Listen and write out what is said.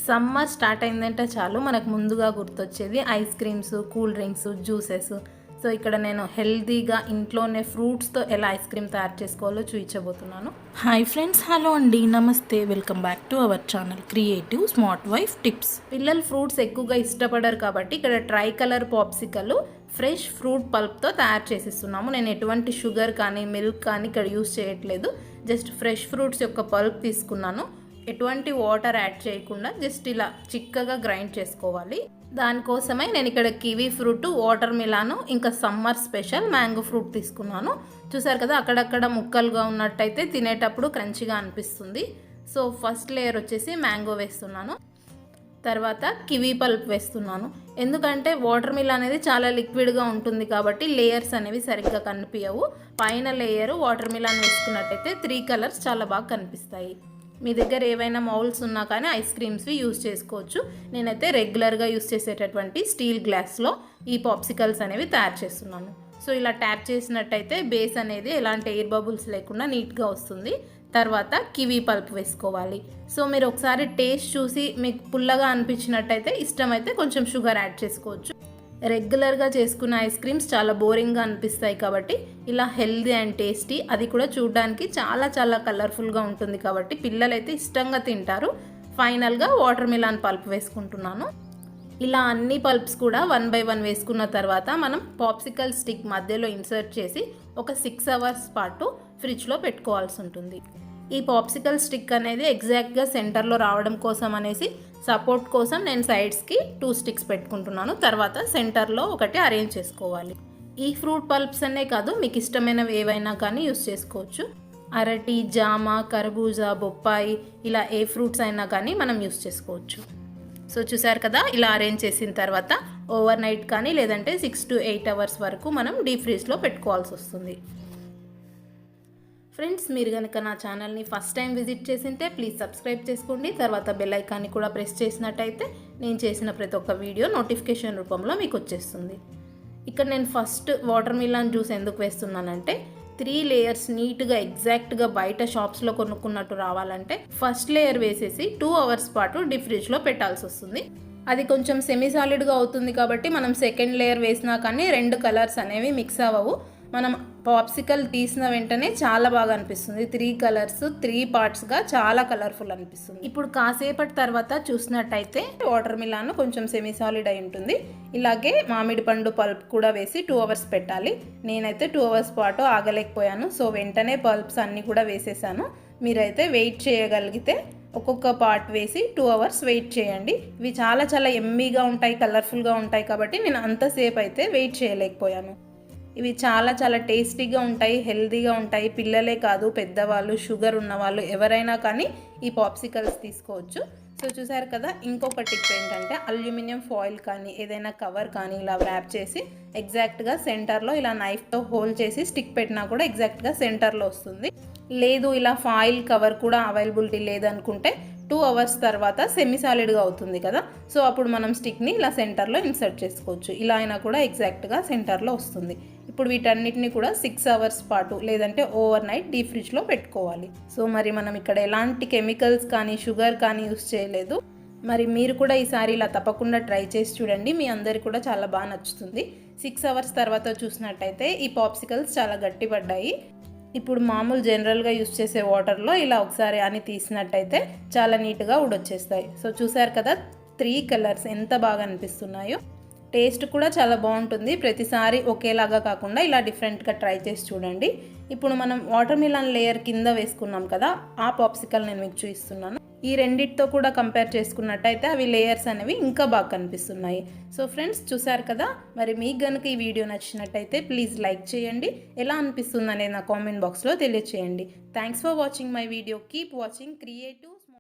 Summer start అయిందంటే చాలు మనకు ముందుగా గుర్తొచ్చేది ice creams, cool drinks, juices. So ఇక్కడ నేను హెల్తీగా ఇంట్లోనే ఫ్రూట్స్తో ఎలా ఐస్ క్రీమ్ తయారు చేసుకోవాలో చూపించబోతున్నాను. హాయ్ ఫ్రెండ్స్, హలో అండి, నమస్తే, welcome back to our channel creative smart wife tips. పిల్లలు ఫ్రూట్స్ ఎక్కువగా ఇష్టపడరు కాబట్టి ఇక్కడ tricolour popsicle fresh fruit పల్ప్తో తయారు చేసిస్తున్నాము. నేను ఎటువంటి షుగర్ కానీ మిల్క్ కానీ ఇక్కడ యూస్ చేయట్లేదు. జస్ట్ ఫ్రెష్ ఫ్రూట్స్ యొక్క పల్ప్ తీసుకున్నాను. ఎటువంటి వాటర్ యాడ్ చేయకుండా జస్ట్ ఇలా చిక్కగా గ్రైండ్ చేసుకోవాలి. దానికోసమే నేను ఇక్కడ కివీ ఫ్రూట్, వాటర్ మిలాను, ఇంకా సమ్మర్ స్పెషల్ మ్యాంగో ఫ్రూట్ తీసుకున్నాను. చూసారు కదా, అక్కడక్కడ ముక్కలుగా ఉన్నట్టయితే తినేటప్పుడు క్రంచిగా అనిపిస్తుంది. సో ఫస్ట్ లేయర్ వచ్చేసి మ్యాంగో వేస్తున్నాను. తర్వాత కివీ పల్ప్ వేస్తున్నాను. ఎందుకంటే వాటర్ మిల్ అనేది చాలా లిక్విడ్గా ఉంటుంది కాబట్టి లేయర్స్ అనేవి సరిగ్గా కనిపించవు. పైన లేయర్ వాటర్ మిలాన్ వేసుకున్నట్టయితే 3 కలర్స్ చాలా బాగా కనిపిస్తాయి. మీ దగ్గర ఏవైనా మౌల్స్ ఉన్నా కానీ ఐస్ క్రీమ్స్వి యూస్ చేసుకోవచ్చు. నేనైతే రెగ్యులర్గా యూస్ చేసేటటువంటి స్టీల్ గ్లాస్లో ఈ పాప్సికల్స్ అనేవి తయారు చేస్తున్నాను. సో ఇలా ట్యాప్ చేసినట్టయితే బేస్ అనేది ఎలాంటి ఎయిర్ బబుల్స్ లేకుండా నీట్గా వస్తుంది. తర్వాత కివీ పల్ప్ వేసుకోవాలి. సో మీరు ఒకసారి టేస్ట్ చూసి మీకు పుల్లగా అనిపించినట్టయితే ఇష్టమైతే కొంచెం షుగర్ యాడ్ చేసుకోవచ్చు. రెగ్యులర్గా చేసుకున్న ఐస్ క్రీమ్స్ చాలా బోరింగ్గా అనిపిస్తాయి కాబట్టి ఇలా హెల్దీ అండ్ టేస్టీ, అది కూడా చూడడానికి చాలా చాలా కలర్ఫుల్గా ఉంటుంది కాబట్టి పిల్లలైతే ఇష్టంగా తింటారు. ఫైనల్గా వాటర్ మిలాన్ పల్ప్ వేసుకుంటున్నాను. ఇలా అన్ని పల్ప్స్ కూడా 1 by 1 వేసుకున్న తర్వాత మనం పాప్సికల్ స్టిక్ మధ్యలో ఇన్సర్ట్ చేసి ఒక 6 hours పాటు ఫ్రిడ్జ్లో పెట్టుకోవాల్సి ఉంటుంది. ఈ పాప్సికల్ స్టిక్ అనేది ఎగ్జాక్ట్గా సెంటర్లో రావడం కోసం అనేసి సపోర్ట్ కోసం నేను సైడ్స్కి 2 స్టిక్స్ పెట్టుకుంటున్నాను. తర్వాత సెంటర్లో ఒకటి అరేంజ్ చేసుకోవాలి. ఈ ఫ్రూట్ పల్ప్స్ అనే కాదు, మీకు ఇష్టమైనవి ఏవైనా కానీ యూస్ చేసుకోవచ్చు. అరటి, జామ, కర్బూజా, బొప్పాయి, ఇలా ఏ ఫ్రూట్స్ అయినా కానీ మనం యూస్ చేసుకోవచ్చు. సో చూసారు కదా, ఇలా అరేంజ్ చేసిన తర్వాత ఓవర్ నైట్ కానీ లేదంటే 6 to 8 hours వరకు మనం డీప్ ఫ్రీజ్లో పెట్టుకోవాల్సి వస్తుంది. ఫ్రెండ్స్, మీరు కనుక నా ఛానల్ని ఫస్ట్ టైం విజిట్ చేసింటే ప్లీజ్ సబ్స్క్రైబ్ చేసుకోండి. తర్వాత బెల్ ఐకాన్ని కూడా ప్రెస్ చేసినట్టయితే నేను చేసిన ప్రతి ఒక్క వీడియో నోటిఫికేషన్ రూపంలో మీకు వచ్చేస్తుంది. ఇక్కడ నేను ఫస్ట్ వాటర్ మిలాన్ జ్యూస్ ఎందుకు వేస్తున్నానంటే 3 లేయర్స్ నీట్గా ఎగ్జాక్ట్గా బయట షాప్స్లో కొనుక్కున్నట్టు రావాలంటే ఫస్ట్ లేయర్ వేసేసి 2 hours పాటు డీప్ ఫ్రిడ్జ్లో పెట్టాల్సి వస్తుంది. అది కొంచెం సెమీ సాలిడ్గా అవుతుంది కాబట్టి మనం సెకండ్ లేయర్ వేసినా కానీ 2 కలర్స్ అనేవి మిక్స్ అవ్వవు. మనం పాప్సికల్ తీసిన వెంటనే చాలా బాగా అనిపిస్తుంది. 3 కలర్స్ 3 పార్ట్స్గా చాలా కలర్ఫుల్ అనిపిస్తుంది. ఇప్పుడు కాసేపటి తర్వాత చూసినట్టయితే వాటర్ మిలాన్ కొంచెం సెమీ సాలిడ్ అయి ఉంటుంది. ఇలాగే మామిడి పండు పల్ప్ కూడా వేసి 2 hours పెట్టాలి. నేనైతే 2 hours పాటు ఆగలేకపోయాను. సో వెంటనే పల్ప్స్ అన్నీ కూడా వేసేసాను. మీరైతే వెయిట్ చేయగలిగితే ఒక్కొక్క పార్ట్ వేసి 2 hours వెయిట్ చేయండి. ఇవి చాలా చాలా ఎమ్మీగా ఉంటాయి, కలర్ఫుల్గా ఉంటాయి కాబట్టి నేను అంతసేపు అయితే వెయిట్ చేయలేకపోయాను. ఇవి చాలా చాలా టేస్టీగా ఉంటాయి, హెల్తీగా ఉంటాయి. పిల్లలే కాదు, పెద్దవాళ్ళు, షుగర్ ఉన్నవాళ్ళు ఎవరైనా కానీ ఈ పాప్సికల్స్ తీసుకోవచ్చు. సో చూసారు కదా, ఇంకొక టిప్ ఏంటంటే అల్యూమినియం ఫాయిల్ కానీ ఏదైనా కవర్ కానీ ఇలా ర్యాప్ చేసి ఎగ్జాక్ట్గా సెంటర్లో ఇలా నైఫ్తో హోల్డ్ చేసి స్టిక్ పెట్టినా కూడా ఎగ్జాక్ట్గా సెంటర్లో వస్తుంది. లేదు ఇలా ఫాయిల్ కవర్ కూడా అవైలబిలిటీ లేదనుకుంటే 2 hours తర్వాత సెమీ సాలిడ్గా అవుతుంది కదా, సో అప్పుడు మనం స్టిక్ని ఇలా సెంటర్లో ఇన్సర్ట్ చేసుకోవచ్చు. ఇలా అయినా కూడా ఎగ్జాక్ట్గా సెంటర్లో వస్తుంది. ఇప్పుడు వీటన్నిటిని కూడా 6 hours పాటు లేదంటే ఓవర్ నైట్ డీప్ ఫ్రిడ్జ్లో పెట్టుకోవాలి. సో మరి మనం ఇక్కడ ఎలాంటి కెమికల్స్ కానీ షుగర్ కానీ యూస్ చేయలేదు. మరి మీరు కూడా ఈసారి ఇలా తప్పకుండా ట్రై చేసి చూడండి. మీ అందరికి కూడా చాలా బాగా నచ్చుతుంది. 6 hours తర్వాత చూసినట్టయితే ఈ పాప్సికల్స్ చాలా గట్టిపడ్డాయి. ఇప్పుడు మామూలు జనరల్గా యూస్ చేసే వాటర్లో ఇలా ఒకసారి అని తీసినట్టయితే చాలా నీట్గా ఉడొచ్చేస్తాయి. సో చూసారు కదా, 3 కలర్స్ ఎంత బాగా అనిపిస్తున్నాయో. టేస్ట్ కూడా చాలా బాగుంటుంది. ప్రతిసారి ఒకేలాగా కాకుండా ఇలా డిఫరెంట్గా ట్రై చేసి చూడండి. ఇప్పుడు మనం వాటర్ మిలాన్ లేయర్ కింద వేసుకున్నాం కదా, ఆ పాప్సికల్ నేను మీకు చూపిస్తున్నాను. ఈ రెండిటితో కూడా కంపేర్ చేసుకున్నట్టయితే అవి లేయర్స్ అనేవి ఇంకా బాగా కనిపిస్తున్నాయి. సో ఫ్రెండ్స్, చూసారు కదా, మరి మీకు కనుక ఈ వీడియో నచ్చినట్టయితే ప్లీజ్ లైక్ చేయండి. ఎలా అనిపిస్తుంది అనేది నా కామెంట్ బాక్స్లో తెలియచేయండి. Thanks for watching my video. Keep watching creative